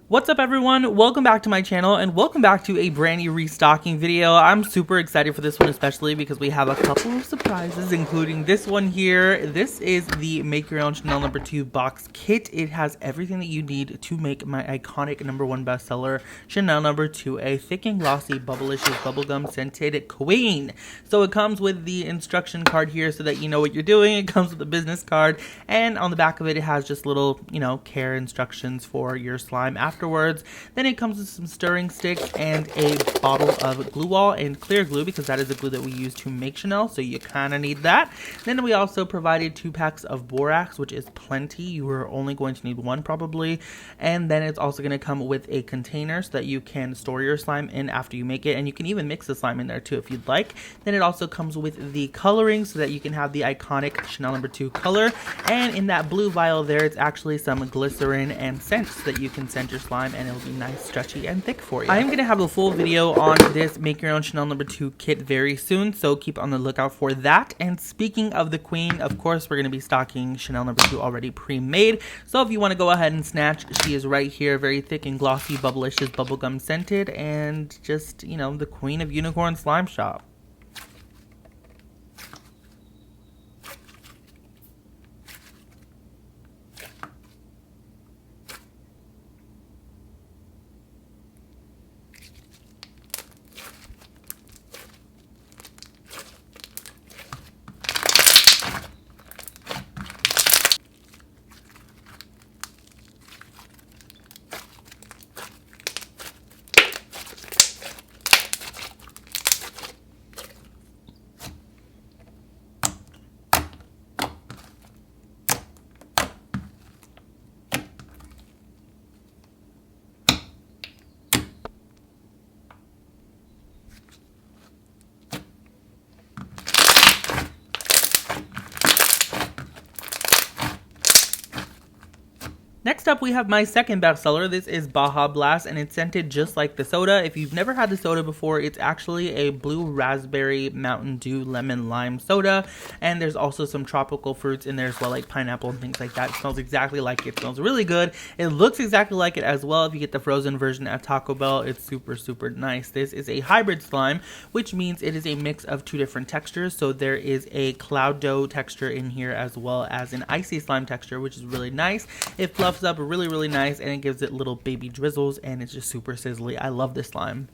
What's up everyone, welcome back to my channel and welcome back to a brand new restocking video. I'm super excited for this one, especially because we have a couple of surprises, including this one here. This is the Make Your Own Chanel No. 2 box kit. It has everything that you need to make my iconic #1 bestseller, Chanel No. 2, a thick and glossy, bubblicious, bubblegum scented queen. So it comes with the instruction card here so that you know what you're doing. It comes with a business card, and on the back of it, it has just little, care instructions for your slime afterwards. Then it comes with some stirring sticks and a bottle of glue wall and clear glue, because that is the glue that we use to make Chanel, so you kind of need that. Then we also provided 2 packs of borax, which is plenty. You are only going to need 1 probably. And then it's also going to come with a container so that you can store your slime in after you make it, and you can even mix the slime in there too if you'd like. Then it also comes with the coloring so that you can have the iconic Chanel No. 2 color, and in that blue vial there, it's actually some glycerin and scent so that you can scent your slime and it'll be nice, stretchy, and thick for you. I am going to have a full video on this Make Your Own Chanel No. 2 kit very soon, so keep on the lookout for that. And speaking of the queen, of course, we're going to be stocking Chanel No. 2 already pre-made, so if you want to go ahead and snatch, she is right here, very thick and glossy, bubblicious, bubblegum scented, and just, the queen of unicorn slime shop. Next up, we have my second bestseller. This is Baja Blast, and it's scented just like the soda. If you've never had the soda before, it's actually a blue raspberry Mountain Dew lemon lime soda, and there's also some tropical fruits in there as well, like pineapple and things like that. It smells exactly like it. It smells really good. It looks exactly like it as well. If you get the frozen version at Taco Bell, it's super, super nice. This is a hybrid slime, which means it is a mix of 2 different textures. So there is a cloud dough texture in here as well as an icy slime texture, which is really nice. It fluffs up really nice, and it gives it little baby drizzles, and it's just super sizzly. I love this slime.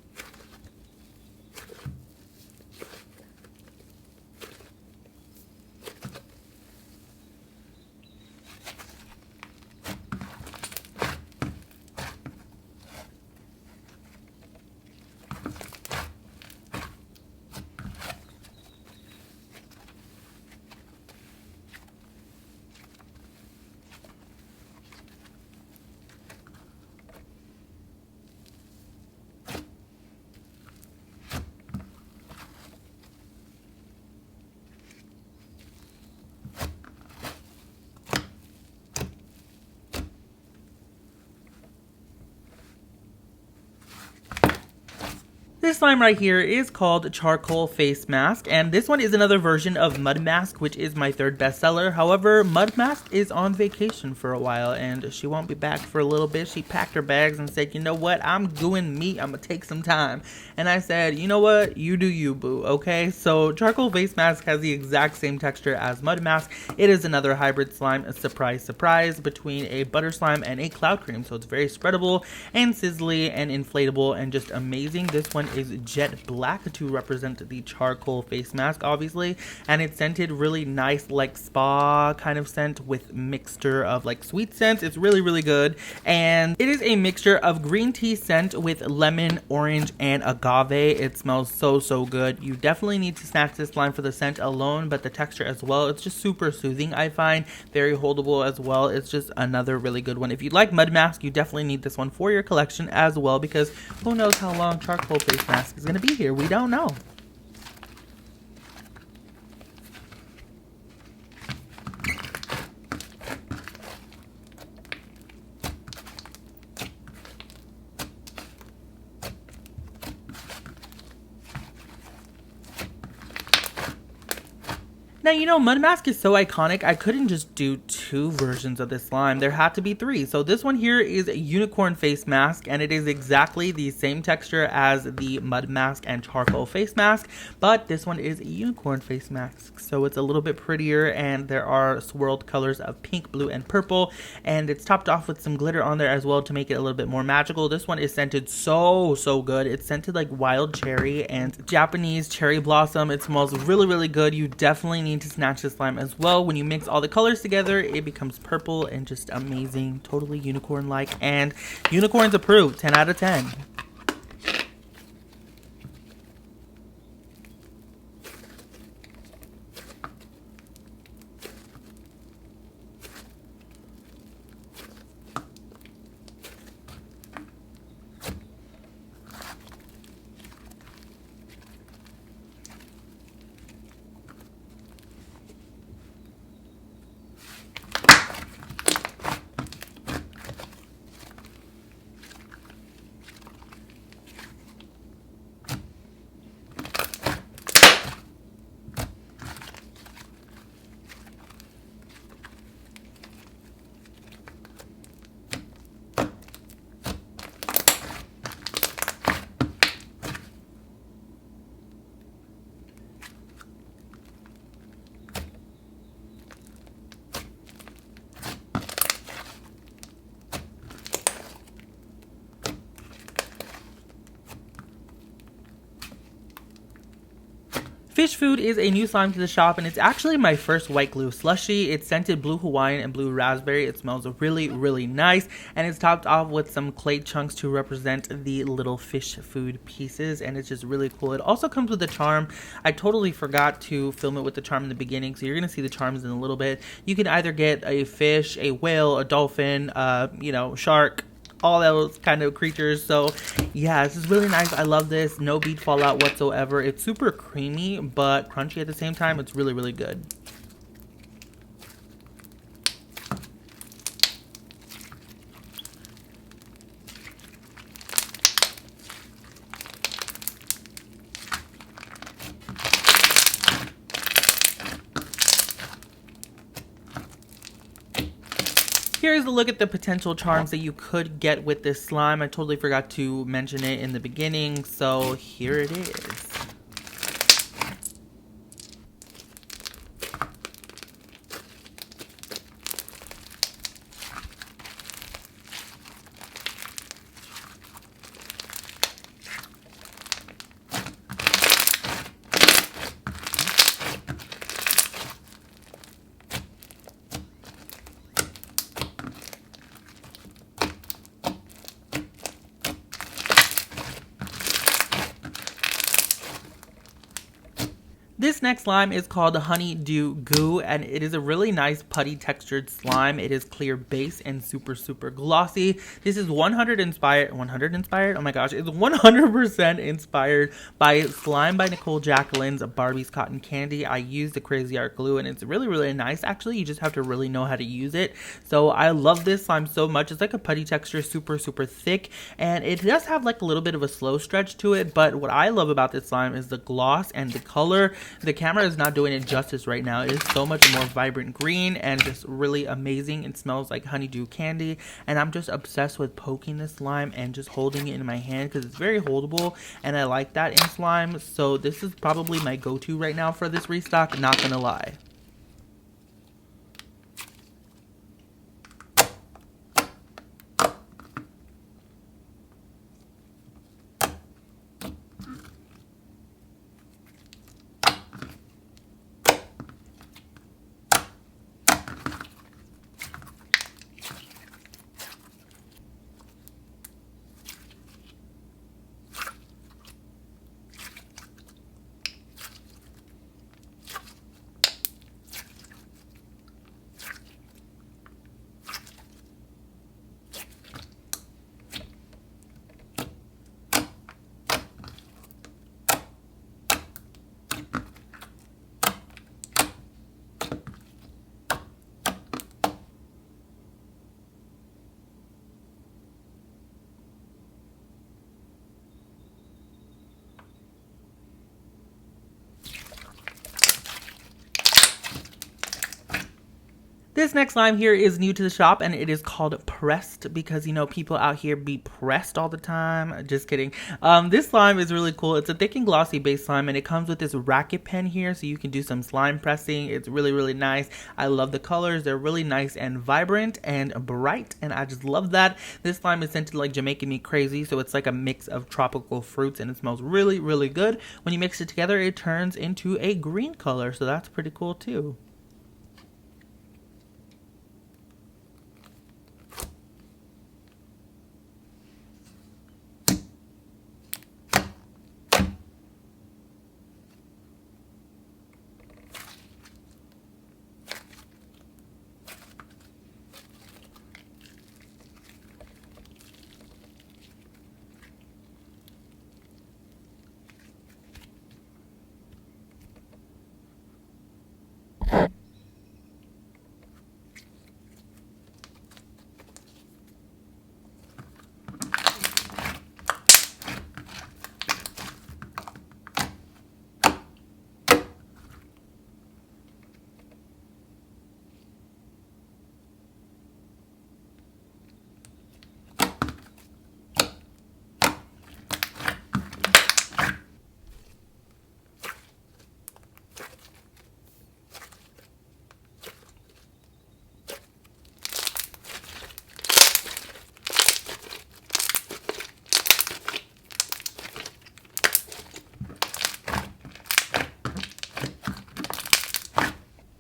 This slime right here is called Charcoal Face Mask, and this one is another version of Mud Mask, which is my 3rd bestseller. However, Mud Mask is on vacation for a while, and she won't be back for a little bit. She packed her bags and said, you know what, I'm doing me, I'm gonna take some time. And I said, you know what, you do you, boo, okay? So Charcoal Face Mask has the exact same texture as Mud Mask. It is another hybrid slime, a surprise, surprise, between a butter slime and a cloud cream. So it's very spreadable and sizzly and inflatable and just amazing. This one is jet black to represent the charcoal face mask, obviously, and it's scented really nice, like spa kind of scent with mixture of like sweet scents. It's really good, and it is a mixture of green tea scent with lemon, orange, and agave. It smells so good. You definitely need to snatch this slime for the scent alone, but the texture as well. It's just super soothing, I find, very holdable as well. It's just another really good one. If you like Mud Mask, you definitely need this one for your collection as well, because who knows how long Charcoal Face Mask is going to be here. We don't know. Now, you know, Mud Mask is so iconic, I couldn't just do 2 versions of this slime. There had to be 3. So this one here is a unicorn face mask, and it is exactly the same texture as the mud mask and charcoal face mask, but this one is a unicorn face mask. So it's a little bit prettier, and there are swirled colors of pink, blue, and purple, and it's topped off with some glitter on there as well to make it a little bit more magical. This one is scented so good. It's scented like wild cherry and Japanese cherry blossom. It smells really good. You definitely need to snatch this slime as well. When you mix all the colors together, it becomes purple and just amazing, totally unicorn like, and unicorns approved, 10 out of 10. Fish Food is a new slime to the shop, and it's actually my first white glue slushie. It's scented blue Hawaiian and blue raspberry. It smells really nice, and it's topped off with some clay chunks to represent the little fish food pieces, and it's just really cool. It also comes with a charm. I totally forgot to film it with the charm in the beginning, so you're gonna see the charms in a little bit. You can either get a fish, a whale, a dolphin, shark, all those kind of creatures. So yeah, this is really nice. I love this. No bead fallout whatsoever. It's super creamy but crunchy at the same time. It's really good. Here's a look at the potential charms that you could get with this slime. I totally forgot to mention it in the beginning, so here it is. This next slime is called Honeydew Goo, and it is a really nice putty textured slime. It is clear base and super glossy. This is 100 inspired? Oh my gosh, it's 100% inspired by Slime by Nicole Jacqueline's Barbie's Cotton Candy. I used the Crazy Art glue, and it's really nice. Actually, you just have to really know how to use it. So I love this slime so much. It's like a putty texture, super thick, and it does have like a little bit of a slow stretch to it, but what I love about this slime is the gloss and the color. The camera is not doing it justice right now. It is so much more vibrant green and just really amazing. It smells like honeydew candy, and I'm just obsessed with poking this slime and just holding it in my hand because it's very holdable, and I like that in slime. So this is probably my go-to right now for this restock, not gonna lie. This next slime here is new to the shop, and it is called Pressed because, you know, people out here be pressed all the time. Just kidding. This slime is really cool. It's a thick and glossy base slime, and it comes with this racket pen here, so you can do some slime pressing. It's really, really nice. I love the colors. They're really nice and vibrant and bright, and I just love that. This slime is scented like Jamaican Me Crazy, so it's like a mix of tropical fruits, and it smells really, really good. When you mix it together, it turns into a green color, so that's pretty cool too.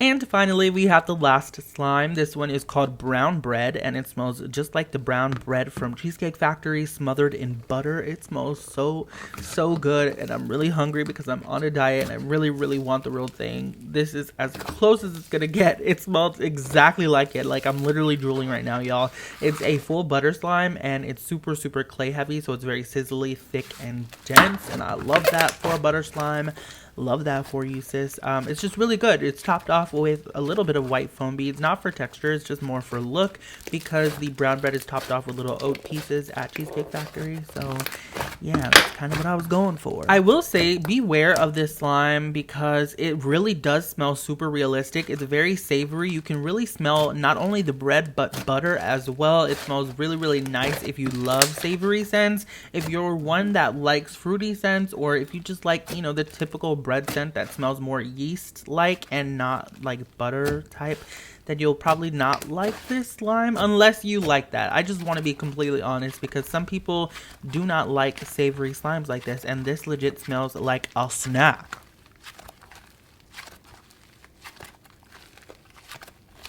And finally, we have the last slime. This one is called Brown Bread, and it smells just like the brown bread from Cheesecake Factory smothered in butter. It smells so, so good, and I'm really hungry because I'm on a diet, and I really, really want the real thing. This is as close as it's gonna get. It smells exactly like it. Like, I'm literally drooling right now, y'all. It's a full butter slime, and it's super, super clay heavy, so it's very sizzly, thick, and dense, and I love that for a butter slime. Love that for you, sis. It's just really good. It's topped off with a little bit of white foam beads, not for texture, it's just more for look, because the brown bread is topped off with little oat pieces at Cheesecake Factory. So yeah, that's kind of what I was going for. I will say, beware of this slime because it really does smell super realistic. It's very savory. You can really smell not only the bread but butter as well. It smells really, really nice if you love savory scents. If you're one that likes fruity scents, or if you just like, you know, the typical bread scent that smells more yeast like and not like butter type, then you'll probably not like this slime unless you like that. I just want to be completely honest because some people do not like savory slimes like this, and this legit smells like a snack.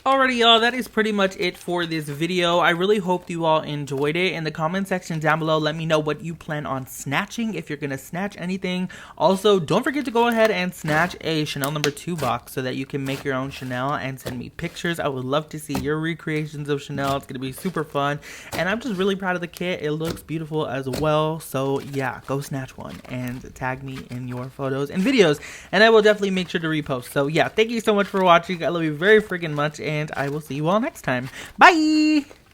Alrighty, y'all, that is pretty much it for this video. I really hope you all enjoyed it. In the comment section down below, let me know what you plan on snatching, if you're gonna snatch anything. Also, don't forget to go ahead and snatch a Chanel No. 2 box so that you can make your own Chanel and send me pictures. I would love to see your recreations of Chanel. It's gonna be super fun, and I'm just really proud of the kit. It looks beautiful as well. So yeah, go snatch one and tag me in your photos and videos, and I will definitely make sure to repost. So yeah, thank you so much for watching. I love you very freaking much, and I will see you all next time. Bye!